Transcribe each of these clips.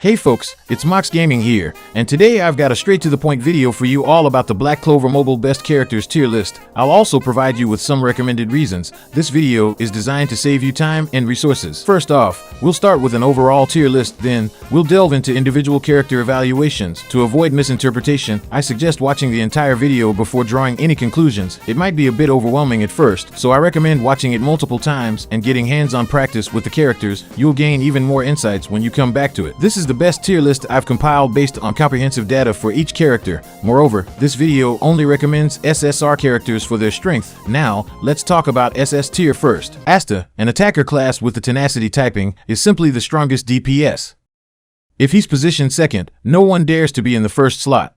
Hey folks, it's Mox Gaming here, and today I've got a straight-to-the-point video for you all about the Black Clover Mobile Best Characters tier list. I'll also provide you with some recommended reasons. This video is designed to save you time and resources. First off, we'll start with an overall tier list, then we'll delve into individual character evaluations. To avoid misinterpretation, I suggest watching the entire video before drawing any conclusions. It might be a bit overwhelming at first, so I recommend watching it multiple times and getting hands-on practice with the characters. You'll gain even more insights when you come back to it. This is the best tier list I've compiled based on comprehensive data for each character. Moreover, this video only recommends SSR characters for their strength. Now, let's talk about SS tier first. Asta, an attacker class with the tenacity typing, is simply the strongest DPS. If he's positioned second, no one dares to be in the first slot.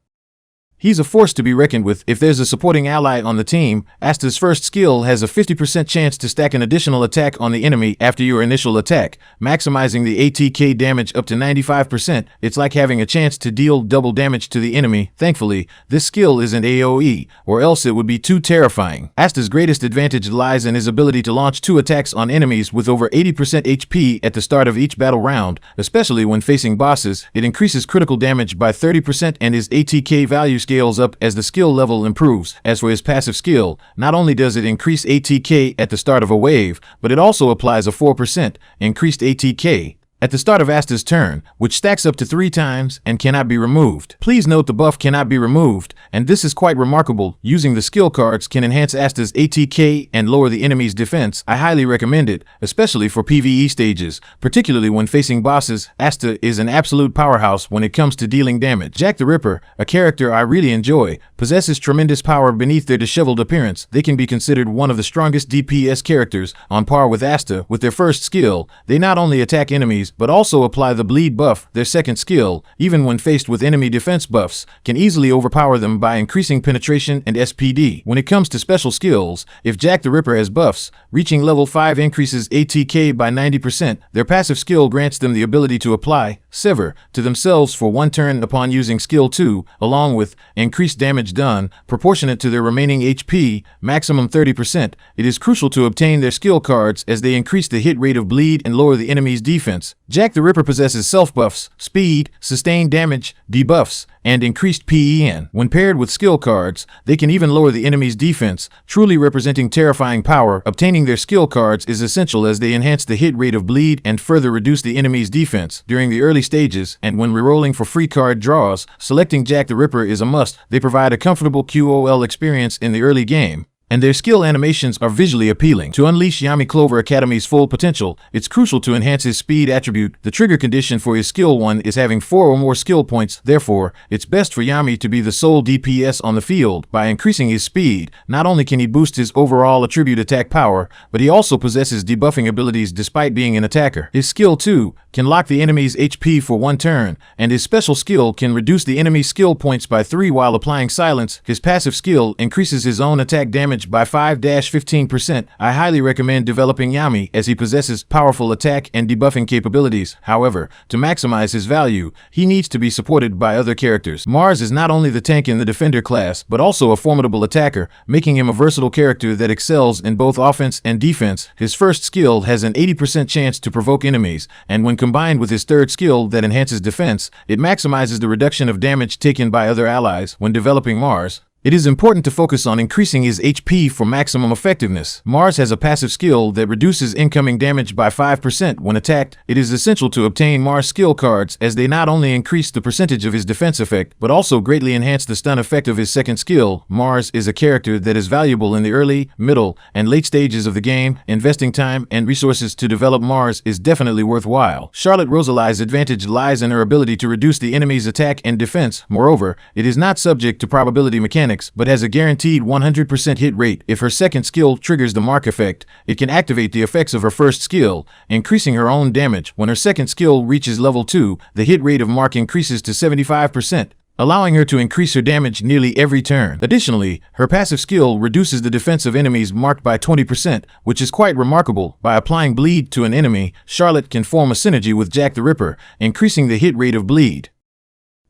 He's a force to be reckoned with. If there's a supporting ally on the team, Asta's first skill has a 50% chance to stack an additional attack on the enemy after your initial attack, maximizing the ATK damage up to 95%. It's like having a chance to deal double damage to the enemy. Thankfully, this skill isn't AoE, or else it would be too terrifying. Asta's greatest advantage lies in his ability to launch 2 attacks on enemies with over 80% HP at the start of each battle round, especially when facing bosses. It increases critical damage by 30% and his ATK value scales up as the skill level improves. As for his passive skill, not only does it increase ATK at the start of a wave, but it also applies a 4% increased ATK at the start of Asta's turn, which stacks up to 3 times and cannot be removed. Please note the buff cannot be removed, and this is quite remarkable. Using the skill cards can enhance Asta's ATK and lower the enemy's defense. I highly recommend it, especially for PvE stages, particularly when facing bosses. Asta is an absolute powerhouse when it comes to dealing damage. Jack the Ripper, a character I really enjoy, possesses tremendous power beneath their disheveled appearance. They can be considered one of the strongest DPS characters, on par with Asta. With their first skill, they not only attack enemies, but also apply the bleed buff. Their second skill, even when faced with enemy defense buffs, can easily overpower them by increasing penetration and SPD. When it comes to special skills, if Jack the Ripper has buffs, reaching level 5 increases ATK by 90%. Their passive skill grants them the ability to apply Sever to themselves for 1 turn upon using skill 2, along with increased damage done, proportionate to their remaining HP, maximum 30%. It is crucial to obtain their skill cards as they increase the hit rate of bleed and lower the enemy's defense. Jack the Ripper possesses self-buffs, speed, sustained damage, debuffs, and increased PEN. When paired with skill cards, they can even lower the enemy's defense, truly representing terrifying power. Obtaining their skill cards is essential as they enhance the hit rate of bleed and further reduce the enemy's defense. During the early stages, and when rerolling for free card draws, selecting Jack the Ripper is a must. They provide a comfortable QOL experience in the early game, and their skill animations are visually appealing. To unleash Yami Clover Academy's full potential, it's crucial to enhance his speed attribute. The trigger condition for his skill 1 is having 4 or more skill points. Therefore, it's best for Yami to be the sole DPS on the field. By increasing his speed, not only can he boost his overall attribute attack power, but he also possesses debuffing abilities despite being an attacker. His skill 2 can lock the enemy's HP for 1 turn, and his special skill can reduce the enemy's skill points by 3 while applying silence. His passive skill increases his own attack damage by 5-15%. I highly recommend developing Yami as he possesses powerful attack and debuffing capabilities. However, to maximize his value, he needs to be supported by other characters. Mars is not only the tank in the defender class, but also a formidable attacker, making him a versatile character that excels in both offense and defense. His first skill has an 80% chance to provoke enemies, and when combined with his third skill that enhances defense, it maximizes the reduction of damage taken by other allies. When developing Mars, it is important to focus on increasing his HP for maximum effectiveness. Mars has a passive skill that reduces incoming damage by 5% when attacked. It is essential to obtain Mars skill cards as they not only increase the percentage of his defense effect, but also greatly enhance the stun effect of his second skill. Mars is a character that is valuable in the early, middle, and late stages of the game. Investing time and resources to develop Mars is definitely worthwhile. Charlotte Rosalie's advantage lies in her ability to reduce the enemy's attack and defense. Moreover, it is not subject to probability mechanics, but has a guaranteed 100% hit rate. If her second skill triggers the mark effect, it can activate the effects of her first skill, increasing her own damage. When her second skill reaches level 2, the hit rate of mark increases to 75%, allowing her to increase her damage nearly every turn. Additionally, her passive skill reduces the defense of enemies marked by 20%, which is quite remarkable. By applying bleed to an enemy, Charlotte can form a synergy with Jack the Ripper, increasing the hit rate of bleed.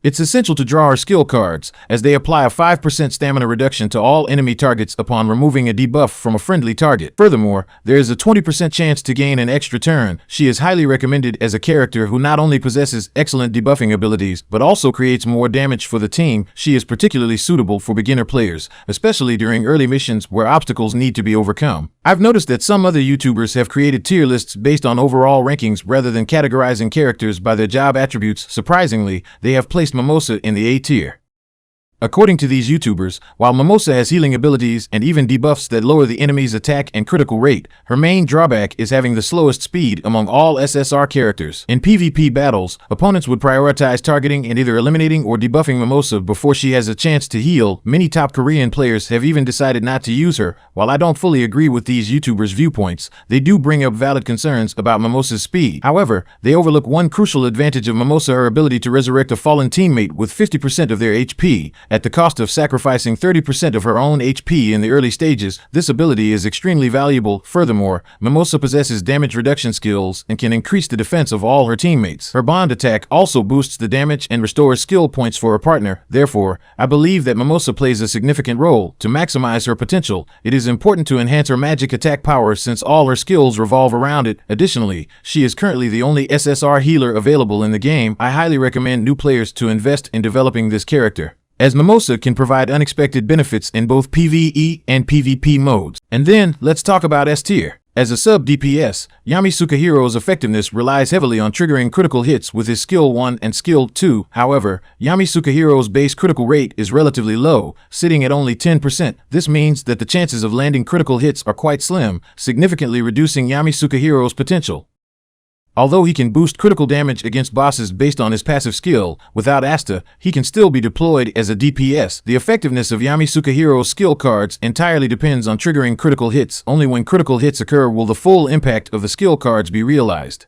It's essential to draw her skill cards, as they apply a 5% stamina reduction to all enemy targets upon removing a debuff from a friendly target. Furthermore, there is a 20% chance to gain an extra turn. She is highly recommended as a character who not only possesses excellent debuffing abilities, but also creates more damage for the team. She is particularly suitable for beginner players, especially during early missions where obstacles need to be overcome. I've noticed that some other YouTubers have created tier lists based on overall rankings rather than categorizing characters by their job attributes. Surprisingly, they have placed Mimosa in the A tier. According to these YouTubers, while Mimosa has healing abilities and even debuffs that lower the enemy's attack and critical rate, her main drawback is having the slowest speed among all SSR characters. In PvP battles, opponents would prioritize targeting and either eliminating or debuffing Mimosa before she has a chance to heal. Many top Korean players have even decided not to use her. While I don't fully agree with these YouTubers' viewpoints, they do bring up valid concerns about Mimosa's speed. However, they overlook one crucial advantage of Mimosa: her ability to resurrect a fallen teammate with 50% of their HP. At the cost of sacrificing 30% of her own HP in the early stages, this ability is extremely valuable. Furthermore, Mimosa possesses damage reduction skills and can increase the defense of all her teammates. Her bond attack also boosts the damage and restores skill points for her partner. Therefore, I believe that Mimosa plays a significant role. To maximize her potential, it is important to enhance her magic attack power since all her skills revolve around it. Additionally, she is currently the only SSR healer available in the game. I highly recommend new players to invest in developing this character, as Mimosa can provide unexpected benefits in both PvE and PvP modes. And then, let's talk about S tier. As a sub DPS, Yami Sukahiro's effectiveness relies heavily on triggering critical hits with his skill 1 and skill 2. However, Yami Sukahiro's base critical rate is relatively low, sitting at only 10%. This means that the chances of landing critical hits are quite slim, significantly reducing Yami Sukahiro's potential. Although he can boost critical damage against bosses based on his passive skill, without Asta, he can still be deployed as a DPS. The effectiveness of Yami Sukahiro's skill cards entirely depends on triggering critical hits. Only when critical hits occur will the full impact of the skill cards be realized.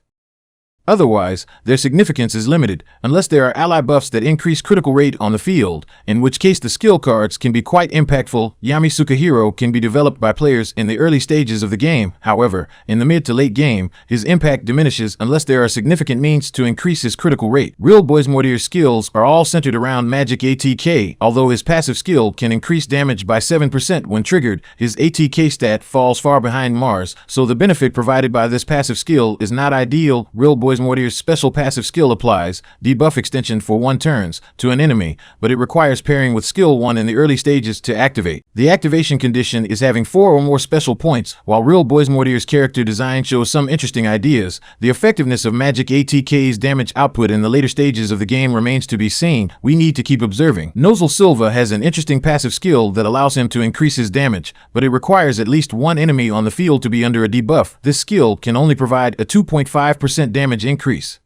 Otherwise, their significance is limited, unless there are ally buffs that increase critical rate on the field, in which case the skill cards can be quite impactful. Yami Sukahiro can be developed by players in the early stages of the game. However, in the mid to late game, his impact diminishes unless there are significant means to increase his critical rate. Real Boys Mortier's skills are all centered around magic ATK. Although his passive skill can increase damage by 7% when triggered, his ATK stat falls far behind Mars, so the benefit provided by this passive skill is not ideal. Real Boys Mortier's special passive skill applies debuff extension for 1 turns to an enemy, but it requires pairing with skill 1 in the early stages to activate. The activation condition is having 4 or more special points. While Real Boys Mortier's character design shows some interesting ideas, the effectiveness of magic ATK's damage output in the later stages of the game remains to be seen. We need to keep observing. Nozel Silva has an interesting passive skill that allows him to increase his damage, but it requires at least 1 enemy on the field to be under a debuff. This skill can only provide a 2.5% damage increase.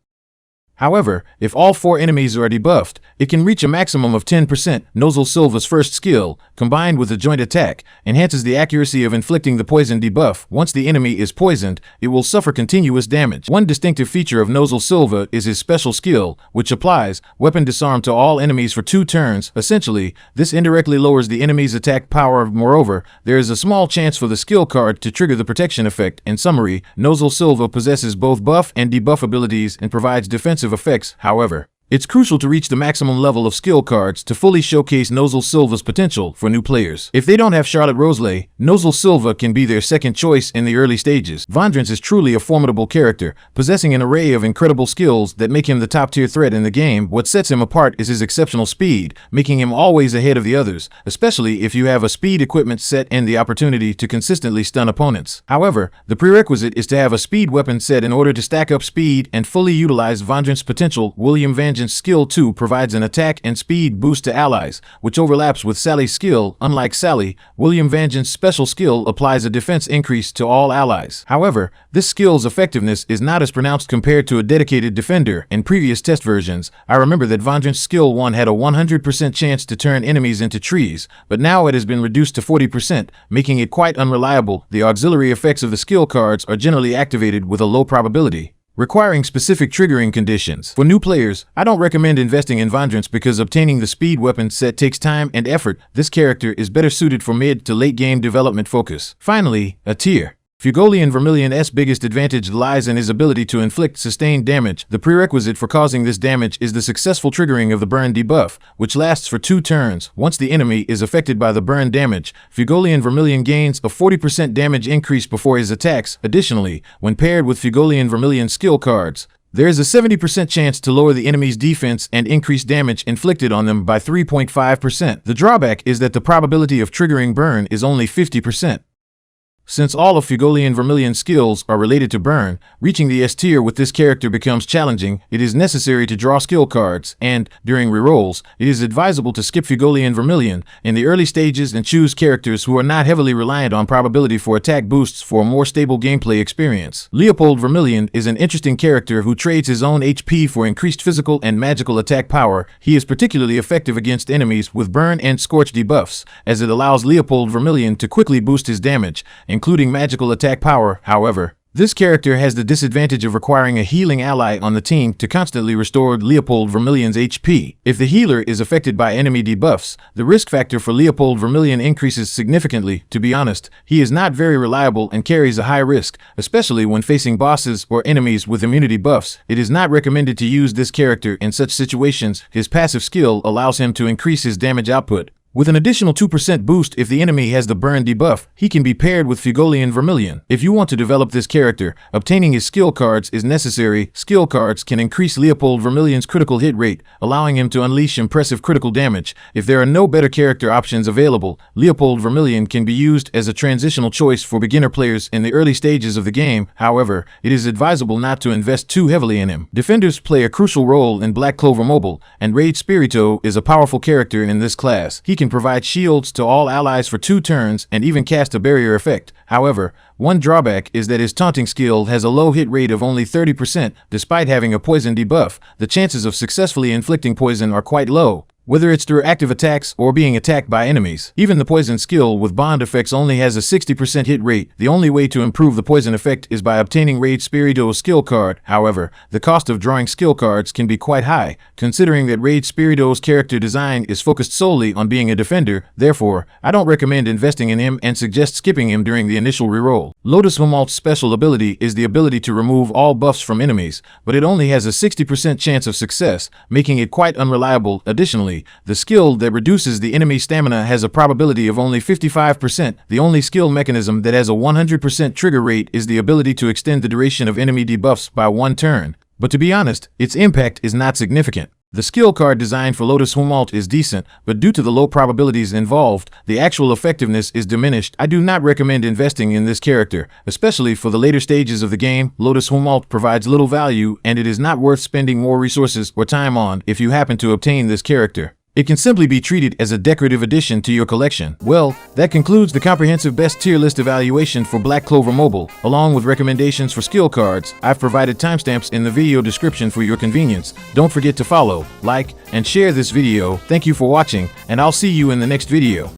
However, if all 4 enemies are debuffed, it can reach a maximum of 10%. Nozel Silva's first skill, combined with a joint attack, enhances the accuracy of inflicting the poison debuff. Once the enemy is poisoned, it will suffer continuous damage. One distinctive feature of Nozel Silva is his special skill, which applies weapon disarm to all enemies for 2 turns. Essentially, this indirectly lowers the enemy's attack power. Moreover, there is a small chance for the skill card to trigger the protection effect. In summary, Nozel Silva possesses both buff and debuff abilities and provides defensive effects. However, it's crucial to reach the maximum level of skill cards to fully showcase Nozel Silva's potential for new players. If they don't have Charlotte Roseley, Nozel Silva can be their second choice in the early stages. Vondrance is truly a formidable character, possessing an array of incredible skills that make him the top-tier threat in the game. What sets him apart is his exceptional speed, making him always ahead of the others, especially if you have a speed equipment set and the opportunity to consistently stun opponents. However, the prerequisite is to have a speed weapon set in order to stack up speed and fully utilize Vondrance's potential. William Vengeance skill 2 provides an attack and speed boost to allies, which overlaps with Sally's skill. Unlike Sally, William Vengeance's special skill applies a defense increase to all allies. However, this skill's effectiveness is not as pronounced compared to a dedicated defender. In previous test versions, I remember that Vondrance's skill 1 had a 100% chance to turn enemies into trees, but now it has been reduced to 40%, making it quite unreliable. The auxiliary effects of the skill cards are generally activated with a low probability, requiring specific triggering conditions. For new players, I don't recommend investing in Vondrant because obtaining the speed weapon set takes time and effort. This character is better suited for mid to late game development focus. Finally, a tier. Fugolian Vermilion's biggest advantage lies in his ability to inflict sustained damage. The prerequisite for causing this damage is the successful triggering of the burn debuff, which lasts for 2 turns. Once the enemy is affected by the burn damage, Fugolian Vermilion gains a 40% damage increase before his attacks. Additionally, when paired with Fugolian Vermilion skill cards, there is a 70% chance to lower the enemy's defense and increase damage inflicted on them by 3.5%. The drawback is that the probability of triggering burn is only 50%. Since all of Fugolian Vermilion's skills are related to burn, reaching the S tier with this character becomes challenging. It is necessary to draw skill cards, and, during rerolls, it is advisable to skip Fugolian Vermilion in the early stages and choose characters who are not heavily reliant on probability for attack boosts for a more stable gameplay experience. Leopold Vermilion is an interesting character who trades his own HP for increased physical and magical attack power. He is particularly effective against enemies with burn and scorch debuffs, as it allows Leopold Vermilion to quickly boost his damage, including magical attack power. However, this character has the disadvantage of requiring a healing ally on the team to constantly restore Leopold Vermilion's HP. If the healer is affected by enemy debuffs, the risk factor for Leopold Vermilion increases significantly. To be honest, he is not very reliable and carries a high risk, especially when facing bosses or enemies with immunity buffs. It is not recommended to use this character in such situations. His passive skill allows him to increase his damage output. With an additional 2% boost if the enemy has the burn debuff, he can be paired with Fugolian Vermilion. If you want to develop this character, obtaining his skill cards is necessary. Skill cards can increase Leopold Vermilion's critical hit rate, allowing him to unleash impressive critical damage. If there are no better character options available, Leopold Vermilion can be used as a transitional choice for beginner players in the early stages of the game. However, it is advisable not to invest too heavily in him. Defenders play a crucial role in Black Clover Mobile, and Raid Spirito is a powerful character in this class. He can provide shields to all allies for 2 turns and even cast a barrier effect. However, one drawback is that his taunting skill has a low hit rate of only 30%. Despite having a poison debuff, the chances of successfully inflicting poison are quite low, whether it's through active attacks or being attacked by enemies. Even the poison skill with bond effects only has a 60% hit rate. The only way to improve the poison effect is by obtaining Raid Spirito's skill card. However, the cost of drawing skill cards can be quite high, considering that Raid Spirito's character design is focused solely on being a defender. Therefore, I don't recommend investing in him and suggest skipping him during the initial reroll. Lotus Humalt's special ability is the ability to remove all buffs from enemies, but it only has a 60% chance of success, making it quite unreliable. Additionally, the skill that reduces the enemy's stamina has a probability of only 55%. The only skill mechanism that has a 100% trigger rate is the ability to extend the duration of enemy debuffs by 1 turn. But to be honest, its impact is not significant. The skill card design for Lotus Humalt is decent, but due to the low probabilities involved, the actual effectiveness is diminished. I do not recommend investing in this character, especially for the later stages of the game. Lotus Humalt provides little value, and it is not worth spending more resources or time on if you happen to obtain this character. It can simply be treated as a decorative addition to your collection. Well, that concludes the comprehensive best tier list evaluation for Black Clover Mobile, along with recommendations for skill cards. I've provided timestamps in the video description for your convenience. Don't forget to follow, like, and share this video. Thank you for watching, and I'll see you in the next video.